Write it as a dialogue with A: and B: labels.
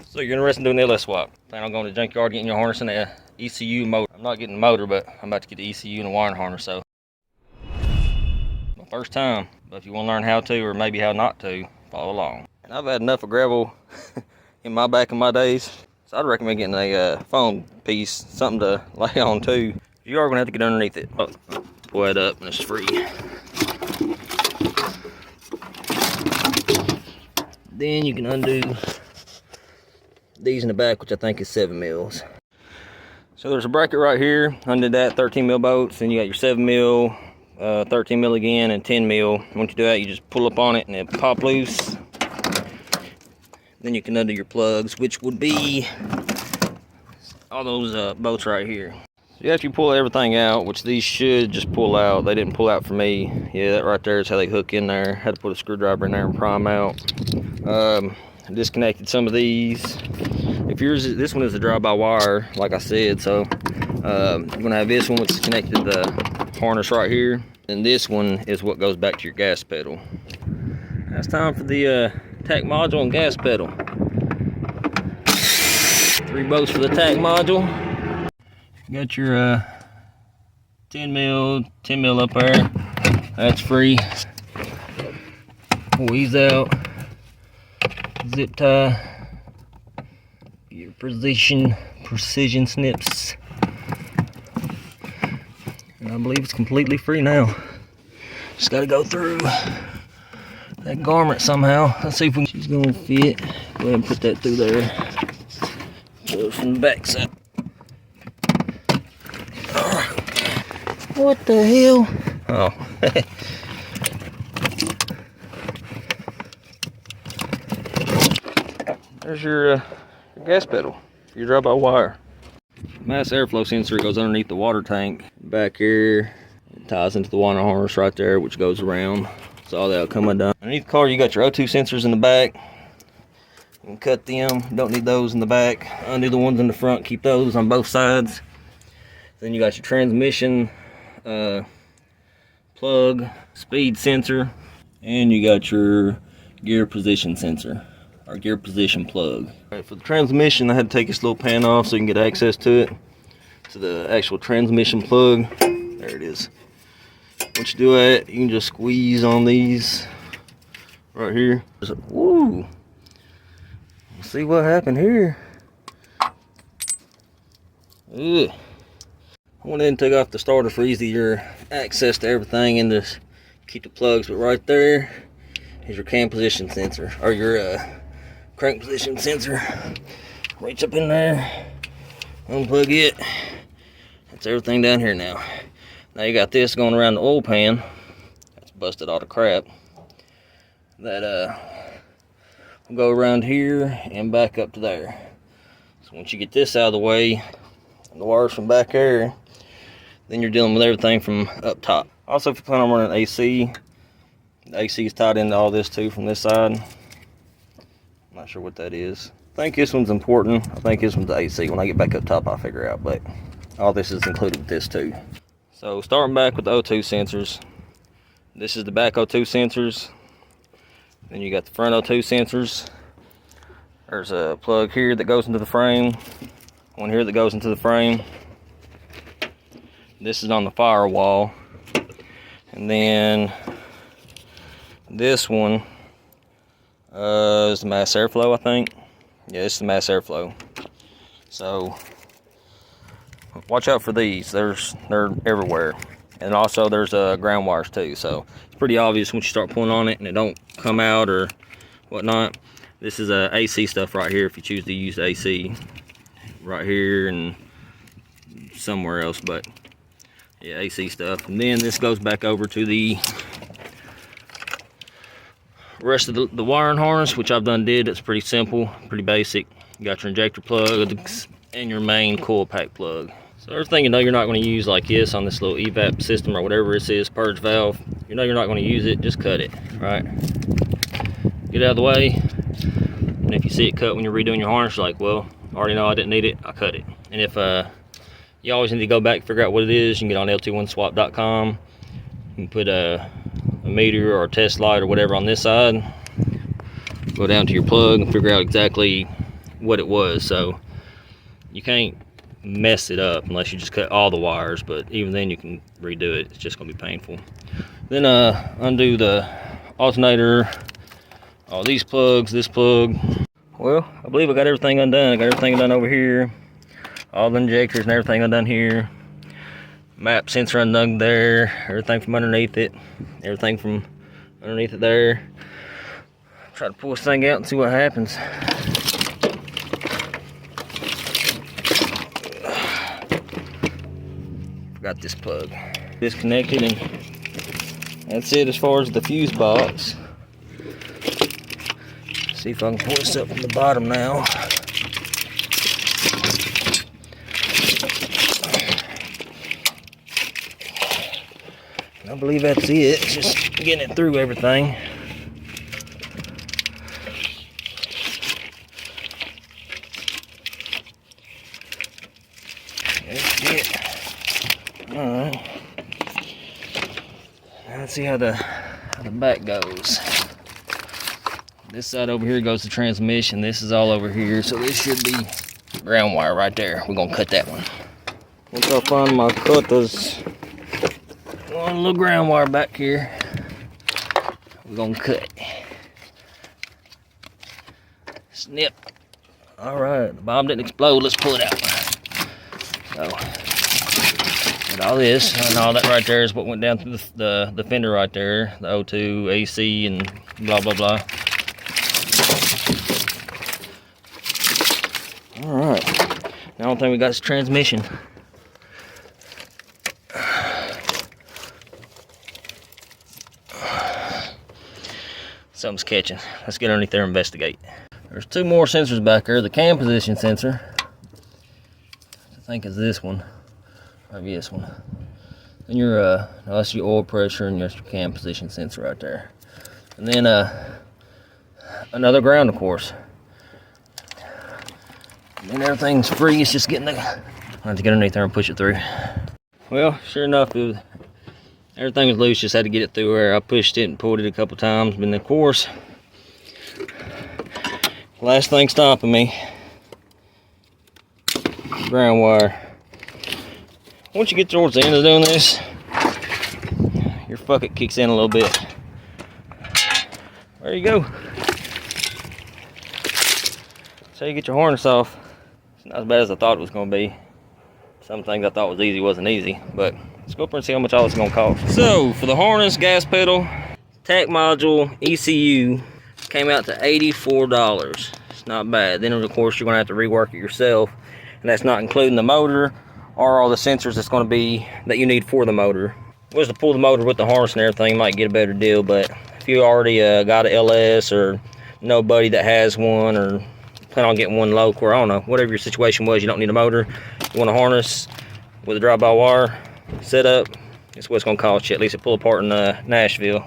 A: So you're interested in doing the LS swap. Plan on going to the junkyard, getting your harness and the ECU motor. I'm not getting the motor, but I'm about to get the ECU and the wiring harness, so. My first time, but if you want to learn how to, or maybe how not to, follow along. And I've had enough of gravel in my back in my days, so I'd recommend getting a foam piece, something to lay on too. You are going to have to get underneath it. Oh, pull that up and it's free. Then you can undo these in the back, which I think is 7 mils. So there's a bracket right here. Under that, 13 mil bolts. Then you got your 7 mil, 13 mil again, and 10 mil. Once you do that, you just pull up on it and it pop loose. Then you can undo your plugs, which would be all those bolts right here. So after you pull everything out, which these should just pull out. They didn't pull out for me. Yeah, that right there is how they hook in there. Had to put a screwdriver in there and pry them out. Disconnected some of these. If yours, this one is a drive-by-wire, like I said, so you're gonna have this one which is connected to the harness right here, and this one is what goes back to your gas pedal. Now it's time for the tack module and gas pedal. 3 bolts for the tack module. You got your 10 mil up there. That's free. Pull these out. Zip tie. Your precision snips. And I believe it's completely free now. Just gotta go through that garment somehow. Let's see if she's gonna fit. Go ahead and put that through there. Go from the back side. What the hell? Oh. There's your gas pedal, your drive-by-wire. Mass airflow sensor goes underneath the water tank. Back here, it ties into the water harness right there, which goes around. So all that'll come undone. Underneath the car, you got your O2 sensors in the back. You can cut them, don't need those in the back. Undo the ones in the front, keep those on both sides. Then you got your transmission plug, speed sensor, and you got your gear position sensor, or gear position plug. Alright, for the transmission, I had to take this little pan off so you can get access to it. To the actual transmission plug. There it is. Once you do that, you can just squeeze on these right here. Woo! Let's see what happened here. Ugh. I went ahead and took off the starter for easier access to everything and just keep the plugs, but right there is your cam position sensor, or your crank position sensor. Reach up in there, unplug it. That's everything down here now. Now you got this going around the oil pan. That's busted all the crap. That will go around here and back up to there. So once you get this out of the way, and the wires from back there, then you're dealing with everything from up top. Also, if you plan on running AC, the AC is tied into all this too from this side. I'm not sure what that is. I think this one's important. I think this one's the AC. When I get back up top, I'll figure out, but all this is included with this too. So starting back with the O2 sensors. This is the back O2 sensors. Then you got the front O2 sensors. There's a plug here that goes into the frame. One here that goes into the frame. This is on the firewall. And then this one is the mass airflow, I think. Yeah, this is the mass airflow. So watch out for these. They're everywhere. And also there's ground wires too. So it's pretty obvious once you start pulling on it and it don't come out or whatnot. This is AC stuff right here if you choose to use AC. Right here and somewhere else, but yeah, AC stuff. And then this goes back over to the rest of the wiring harness, which I've did. It's pretty simple, pretty basic. You got your injector plug and your main coil pack plug. So everything you know you're not going to use, like this on this little evap system or whatever this is, purge valve, you know you're not going to use it, just cut it, right? Get out of the way. And if you see it cut when you're redoing your harness, you're like, well, I already know I didn't need it, I cut it. And if you always need to go back and figure out what it is, you can get on lt1swap.com. You can put a meter or a test light or whatever on this side. Go down to your plug and figure out exactly what it was, so you can't mess it up unless you just cut all the wires, but even then you can redo it. It's just gonna be painful. Then undo the alternator, all these plugs, this plug. Well, I believe I got everything undone. I got everything undone over here, all the injectors and everything undone here, map sensor undone there, everything from underneath it, everything from underneath it there. Try to pull this thing out and see what happens. Got this plug disconnected, and that's it as far as the fuse box. See if I can pull this up from the bottom now. I believe that's it. Just getting it through everything. That's it. Alright, now let's see how the back goes. This side over here goes to transmission. This is all over here, so this should be ground wire right there. We're gonna cut that one. Once I find my cutters, one little ground wire back here, we're gonna cut. Snip. Alright, the bomb didn't explode. Let's pull it out. So, and all this and all that right there is what went down through the fender right there, the O2, AC, and blah blah blah. All right, the only thing we got is transmission. Something's catching. Let's get underneath there and investigate. There's two more sensors back there. The cam position sensor, I think is this one. Maybe this one. Then your that's your oil pressure, and your cam position sensor right there. And then another ground, of course. And then everything's free. It's just getting the. I have to get underneath there and push it through. Well, sure enough, everything was loose. Just had to get it through where I pushed it and pulled it a couple times. But then, of course, last thing stopping me, ground wire. Once you get towards the end of doing this, your bucket kicks in a little bit. There you go. So you get your harness off. It's not as bad as I thought it was going to be. Some things I thought was easy wasn't easy, but let's go up and see how much all it's going to cost. So for the harness, gas pedal, tack module, ECU, came out to $84. It's not bad. Then of course you're going to have to rework it yourself, and that's not including the motor or all the sensors that's going to be that you need for the motor. Was to pull the motor with the harness and everything, you might get a better deal, but if you already got an LS or nobody that has one, or plan on getting one local, or I don't know, whatever your situation was, you don't need a motor, you want a harness with a drive-by wire setup, that's what it's going to cost you, at least to pull apart in Nashville.